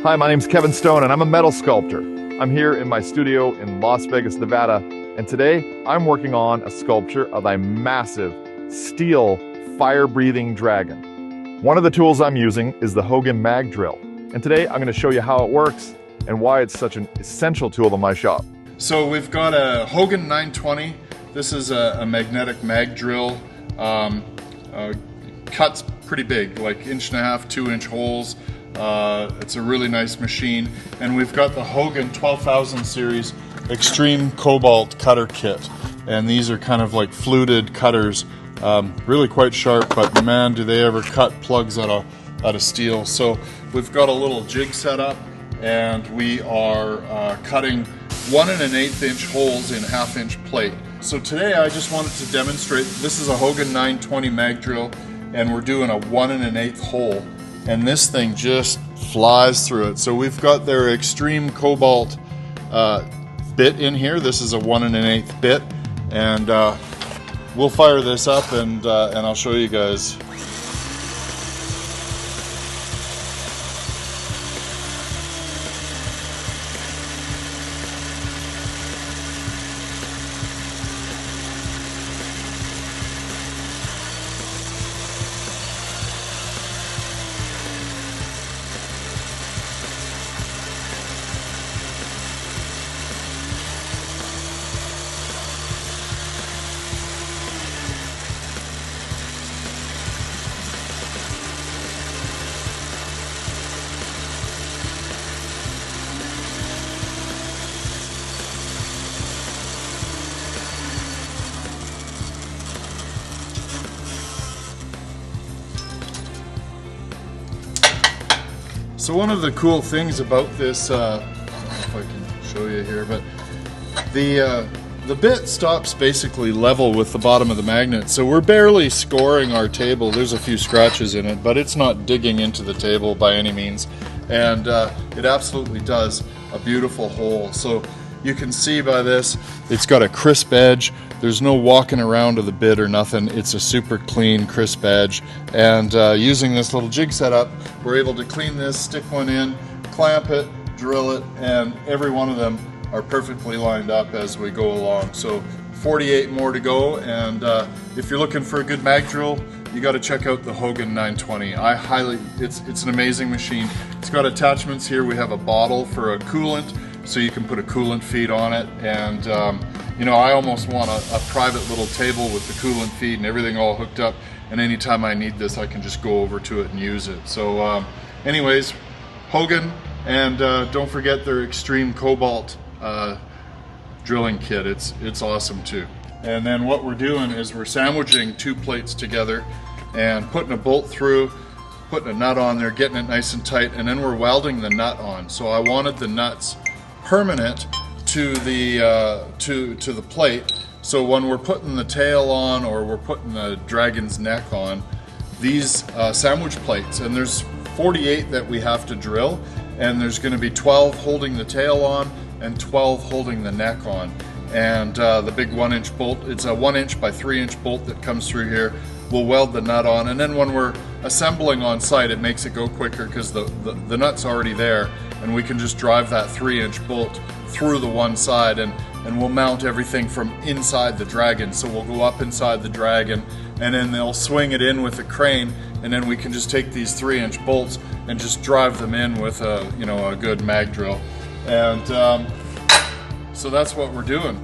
Hi, my name's Kevin Stone and I'm a metal sculptor. I'm here in my studio in Las Vegas, Nevada, and today I'm working on a sculpture of a massive steel fire-breathing dragon. One of the tools I'm using is the Hougen mag drill, and today I'm going to show you how it works and why it's such an essential tool in my shop. So we've got a Hougen 920. This is a magnetic mag drill. Cuts pretty big, like 1.5 to 2-inch holes. It's a really nice machine, and we've got the Hougen 12,000 series Extreme Cobalt cutter kit, and these are kind of like fluted cutters, really quite sharp, but man, do they ever cut plugs out of steel. So we've got a little jig set up, and we are cutting 1 1/8 inch holes in 1/2 inch plate. So today I just wanted to demonstrate. This is a Hougen 920 mag drill, and we're doing a 1 1/8 hole. And this thing just flies through it. So we've got their Extreme Cobalt bit in here. This is a 1 1/8 bit, and we'll fire this up and I'll show you guys. So one of the cool things about this, I don't know if I can show you here, but the bit stops basically level with the bottom of the magnet. So we're barely scoring our table. There's a few scratches in it, but it's not digging into the table by any means. And it absolutely does a beautiful hole. So you can see by this, it's got a crisp edge. There's no walking around of the bit or nothing. It's a super clean, crisp edge. And using this little jig setup, we're able to clean this, stick one in, clamp it, drill it, and every one of them are perfectly lined up as we go along. So 48 more to go, and if you're looking for a good mag drill, you got to check out the Hougen 920. It's an amazing machine. It's got attachments here. We have a bottle for a coolant, so you can put a coolant feed on it, and you know, I almost want a private little table with the coolant feed and everything all hooked up, and anytime I need this I can just go over to it and use it. So anyways, Hougen, and don't forget their Extreme Cobalt drilling kit. It's awesome too. And then what we're doing is we're sandwiching 2 plates together and putting a bolt through, putting a nut on there, getting it nice and tight, and then we're welding the nut on. So I wanted the nuts permanent to the plate, so when we're putting the tail on or we're putting the dragon's neck on, these sandwich plates, and there's 48 that we have to drill, and there's going to be 12 holding the tail on and 12 holding the neck on. And the big 1-inch bolt, it's a 1-inch by 3-inch bolt that comes through here. We'll weld the nut on, and then when we're assembling on site, it makes it go quicker because the nut's already there, and we can just drive that 3-inch bolt through the one side, and we'll mount everything from inside the dragon. So we'll go up inside the dragon, and then they'll swing it in with a crane, and then we can just take these 3-inch bolts and just drive them in with a good mag drill. And so that's what we're doing.